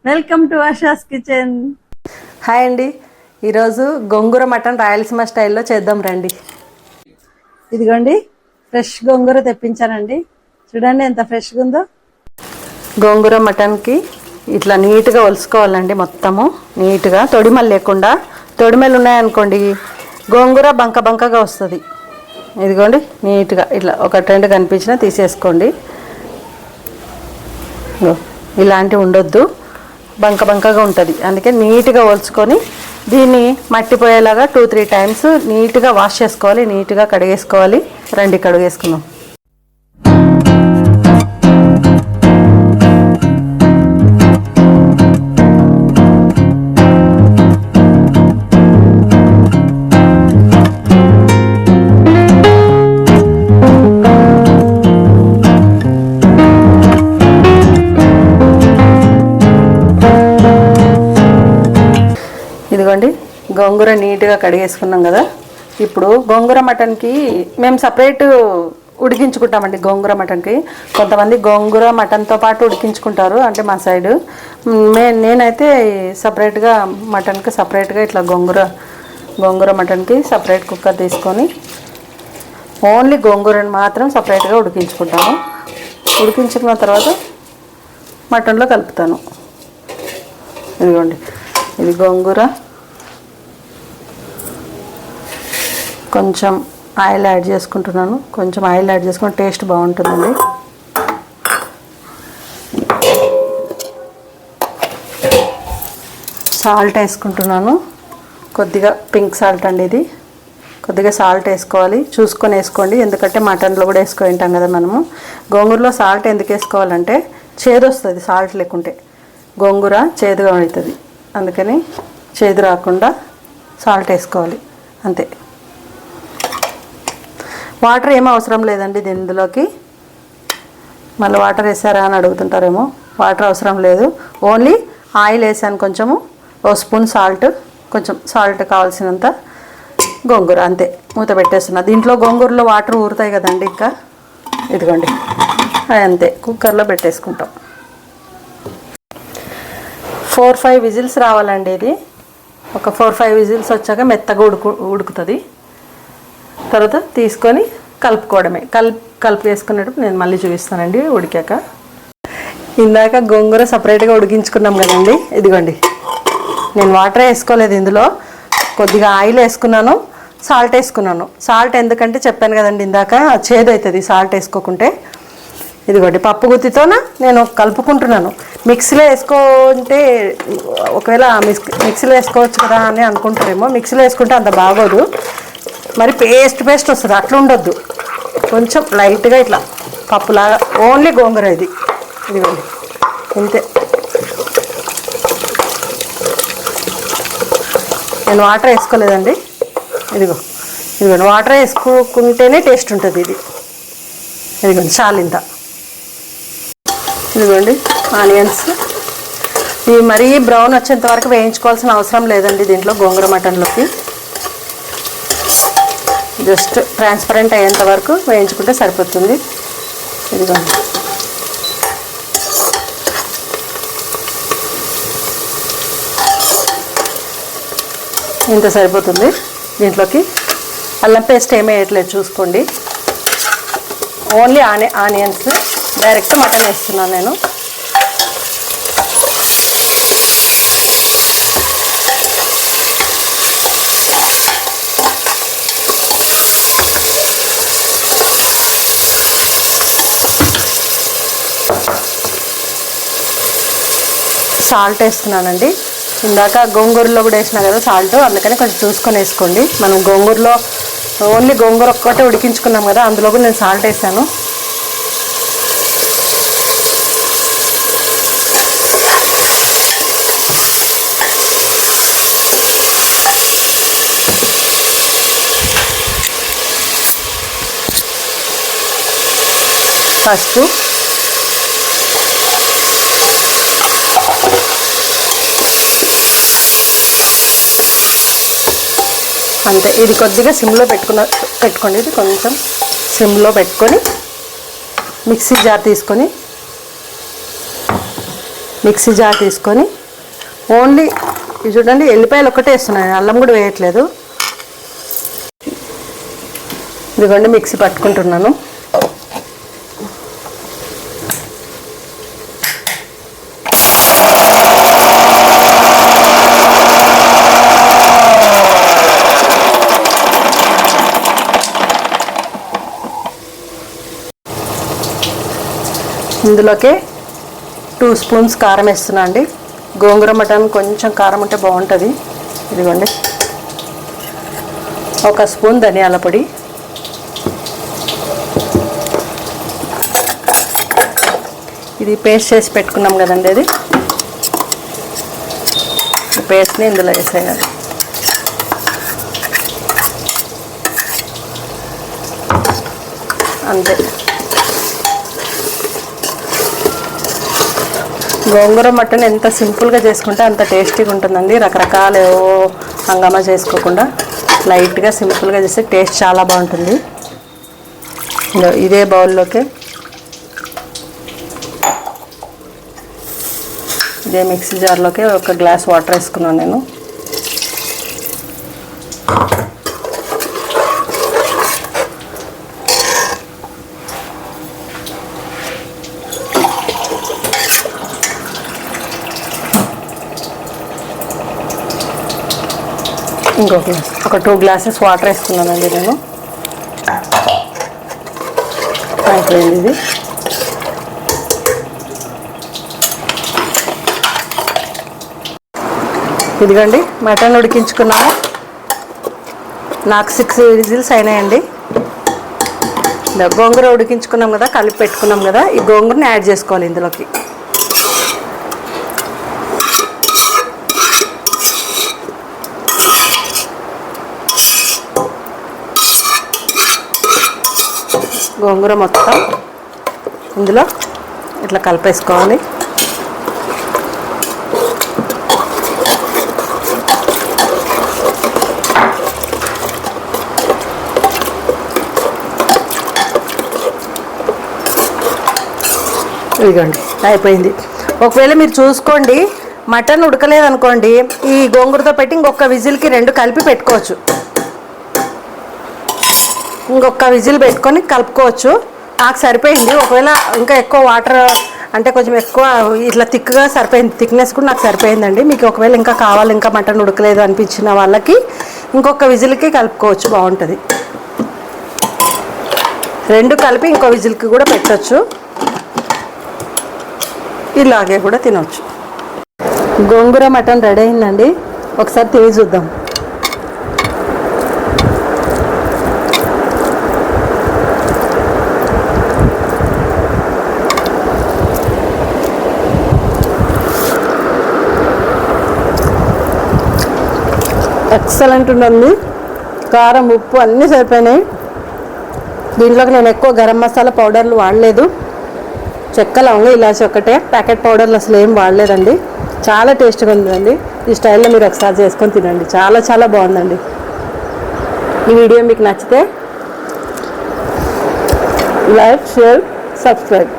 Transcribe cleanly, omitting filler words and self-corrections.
Welcome to ASHAs kitchen. Hi అండి. ఈరోజు గోంగూర mutton Rayalaseema స్టైల్లో చేద్దాం రండి. ఇదిగోండి ఫ్రెష్ గోంగూర తెప్పించానండి. చూడండి ఎంత ఫ్రెష్గా ఉందో. గోంగూర మటన్కి ఇట్లా నీట్గా ఒలుసుకోవాలండి. మొత్తము నీట్గా తొడిమలు లేకుండా. తొడిమలు ఉన్నాయనుకోండి గోంగూర బంకగా వస్తుంది. ఇదిగోండి నీట్గా ఇట్లా ఒక రెండు కనిపించినా తీసేసుకోండి. ఇలాంటివి ఉండొద్దు, బంకగా ఉంటుంది. అందుకే నీట్గా ఒలుచుకొని దీన్ని మట్టిపోయేలాగా 2-3 టైమ్స్ నీట్గా వాష్ చేసుకోవాలి, నీట్గా కడిగేసుకోవాలి. రండి కడిగేసుకుందాం. ఇదిగోండి గోంగూర నీట్గా కడిగేసుకున్నాం కదా. ఇప్పుడు గోంగూర మటన్కి మేము సపరేట్ ఉడికించుకుంటామండి. గోంగూర మటన్కి కొంతమంది గోంగూర మటన్తో పాటు ఉడికించుకుంటారు, అంటే మా సైడు. నేనైతే సపరేట్గా మటన్కి సపరేట్గా ఇట్లా గోంగూర మటన్కి సపరేట్ కుక్కర్ తీసుకొని ఓన్లీ గోంగూరని మాత్రం సపరేట్గా ఉడికించుకుంటాను. ఉడికించుకున్న తర్వాత మటన్లో కలుపుతాను. ఇదిగోండి ఇది గోంగూర. కొంచెం ఆయిల్ యాడ్ చేసుకుంటున్నాను. కొంచెం ఆయిల్ యాడ్ చేసుకుంటే టేస్ట్ బాగుంటుందండి. సాల్ట్ వేసుకుంటున్నాను. కొద్దిగా పింక్ సాల్ట్ అండి ఇది. కొద్దిగా సాల్ట్ వేసుకోవాలి, చూసుకొని వేసుకోండి. ఎందుకంటే మటన్లో కూడా వేసుకొని ఉంటాం కదా మనము. గోంగూరలో సాల్ట్ ఎందుకు వేసుకోవాలంటే చేదు వస్తుంది. సాల్ట్ లేకుంటే గోంగూర చేదుగా అవుతుంది. అందుకని చేదు రాకుండా సాల్ట్ వేసుకోవాలి అంతే. వాటర్ ఏమీ అవసరం లేదండి ఇందులోకి. మళ్ళీ వాటర్ వేసారా అని అడుగుతుంటారేమో. వాటర్ అవసరం లేదు, ఓన్లీ ఆయిల్ వేసాను కొంచెము, ఓ స్పూన్ సాల్ట్, కొంచెం సాల్ట్ కావాల్సినంత, గోంగూర అంతే. మూత పెట్టేస్తున్నా. దీంట్లో గోంగూరలో వాటర్ ఊరుతాయి కదండి. ఇంకా ఇదిగోండి అంతే, కుక్కర్లో పెట్టేసుకుంటాం. 4-5 విజిల్స్ రావాలండి. ఇది ఒక 4-5 విజిల్స్ వచ్చాక మెత్తగా ఉడుకుతుంది. తర్వాత తీసుకొని కలుపుకోవడమే. కలిపి వేసుకునేటప్పుడు నేను మళ్ళీ చూపిస్తానండి ఉడికాక. ఇందాక గోంగూర సపరేట్గా ఉడికించుకున్నాం కదండి. ఇదిగోండి నేను వాటర్ వేసుకోలేదు ఇందులో. కొద్దిగా ఆయిల్ వేసుకున్నాను, సాల్ట్ వేసుకున్నాను. సాల్ట్ ఎందుకంటే చెప్పాను కదండి ఇందాక, చేదు అవుతుంది సాల్ట్ వేసుకోకుంటే. ఇదిగోండి పప్పు గుత్తితోన నేను కలుపుకుంటున్నాను. మిక్సీలో వేసుకుంటే ఒకవేళ మిక్సీలో వేసుకోవచ్చు కదా అని అనుకుంటారేమో. మిక్సీలో వేసుకుంటే అంత బాగోదు, మరి పేస్ట్ వస్తుంది. అట్లా ఉండొద్దు, కొంచెం లైట్గా ఇట్లా పప్పులాగా. ఓన్లీ గోంగూర ఇది. ఇదిగోండి ఇంతే. నేను వాటర్ వేసుకోలేదండి. ఇదిగోండి వాటర్ వేసుకుంటేనే టేస్ట్ ఉంటుంది ఇది. ఇదిగోండి చాలు ఇంత. ఇదిగోండి ఆనియన్స్ ఇవి మరీ బ్రౌన్ వచ్చేంత వరకు వేయించుకోవాల్సిన అవసరం లేదండి దీంట్లో. గోంగూర మటన్లోకి జస్ట్ ట్రాన్స్పరెంట్ అయ్యేంత వరకు వేయించుకుంటే సరిపోతుంది. ఇదిగోండి ఇంత సరిపోతుంది. దీంట్లోకి అల్లం పేస్ట్ ఏమీ వేయట్లేదు చూసుకోండి. Only onions. డైరెక్ట్ మటన్ వేస్తున్నాను నేను. సాల్ట్ వేస్తున్నానండి. ఇందాక గోంగూరలో కూడా వేసినా కదా సాల్ట్, అందుకని కొంచెం చూసుకొని వేసుకోండి. మనం గోంగూరలో ఓన్లీ గోంగూర ఒక్కటే ఉడికించుకున్నాం కదా, అందులో కూడా నేను సాల్ట్ వేసాను. పసుపు, అంతే. ఇది కొద్దిగా సిమ్లో పెట్టుకోండి. ఇది కొంచెం సిమ్లో పెట్టుకొని మిక్సీ జార్ తీసుకొని మిక్సీ జార్ తీసుకొని ఓన్లీ ఇది చూడండి, ఎల్లిపాయలు ఒక్కటే వేస్తున్నాను, అల్లం కూడా వేయట్లేదు. ఇదిగోండి మిక్సీ పట్టుకుంటున్నాను. ఇందులోకి 2 స్పూన్స్ కారం వేస్తున్నా అండి. గోంగూర మటన్ కొంచెం కారం ఉంటే బాగుంటుంది. ఇదిగోండి 1 స్పూన్ ధనియాల పొడి, ఇది పేస్ట్ చేసి పెట్టుకున్నాం కదండి, అది పేస్ట్ని ఇందులో వేసేయాలి. అంతే. గోంగూర మటన్ ఎంత సింపుల్గా చేసుకుంటే అంత టేస్టీగా ఉంటుందండి. రకరకాల హంగామా చేసుకోకుండా లైట్గా సింపుల్గా చేస్తే టేస్ట్ చాలా బాగుంటుంది. ఇదే బౌల్లోకి ఇదే మిక్సీ జార్లోకి 1 గ్లాస్ వాటర్ వేసుకున్నాను నేను. ఇంకో గ్లాస్, ఒక 2 గ్లాసెస్ వాటర్ వేసుకున్నానండి నేను. అయిపోయింది ఇది. ఇదిగోండి మటన్ ఉడికించుకున్నాము. నాకు 6 విజిల్స్ అయినాయండి. గోంగూర ఉడికించుకున్నాం కదా, కలిపి పెట్టుకున్నాం కదా, ఈ గోంగూరని యాడ్ చేసుకోవాలి ఇందులోకి. గోంగూర మొత్తం ఇందులో ఇట్లా కలిపేసుకోవాలి. ఇదిగోండి అయిపోయింది. ఒకవేళ మీరు చూసుకోండి మటన్ ఉడకలేదనుకోండి, ఈ గోంగూరతో పెట్టి ఇంకొక విజిల్కి 2 కలిపి పెట్టుకోవచ్చు. ఇంకొక విజిల్ పెట్టుకొని కలుపుకోవచ్చు. నాకు సరిపోయింది. ఒకవేళ ఇంకా ఎక్కువ వాటర్ అంటే కొంచెం ఎక్కువ ఇట్లా థిక్గా సరిపోయింది, థిక్నెస్ కూడా నాకు సరిపోయిందండి. మీకు ఒకవేళ ఇంకా కావాలి, ఇంకా మటన్ ఉడకలేదు అనిపించిన వాళ్ళకి ఇంకొక విజిల్కి కలుపుకోవచ్చు, బాగుంటుంది. 2 కలిపి ఇంకో విజిల్కి కూడా పెట్టచ్చు, ఇలాగే కూడా తినవచ్చు. గోంగూర మటన్ రెడీ అయిందండి. ఒకసారి తిని చూద్దాం. ఎక్సలెంట్ ఉంటుంది. కారం, ఉప్పు అన్నీ సరిపోయినాయి. దీంట్లోకి నేను ఎక్కువ గరం మసాలా పౌడర్లు వాడలేదు. చెక్క, లవంగ, ఇలాచి ఒకటే, ప్యాకెట్ పౌడర్లు అసలు ఏం వాడలేదండి. చాలా టేస్ట్గా ఉందండి. ఈ స్టైల్లో మీరు ఒకసారి చేసుకొని తినండి, చాలా చాలా బాగుందండి. ఈ వీడియో మీకు నచ్చితే లైక్, షేర్, సబ్స్క్రైబ్.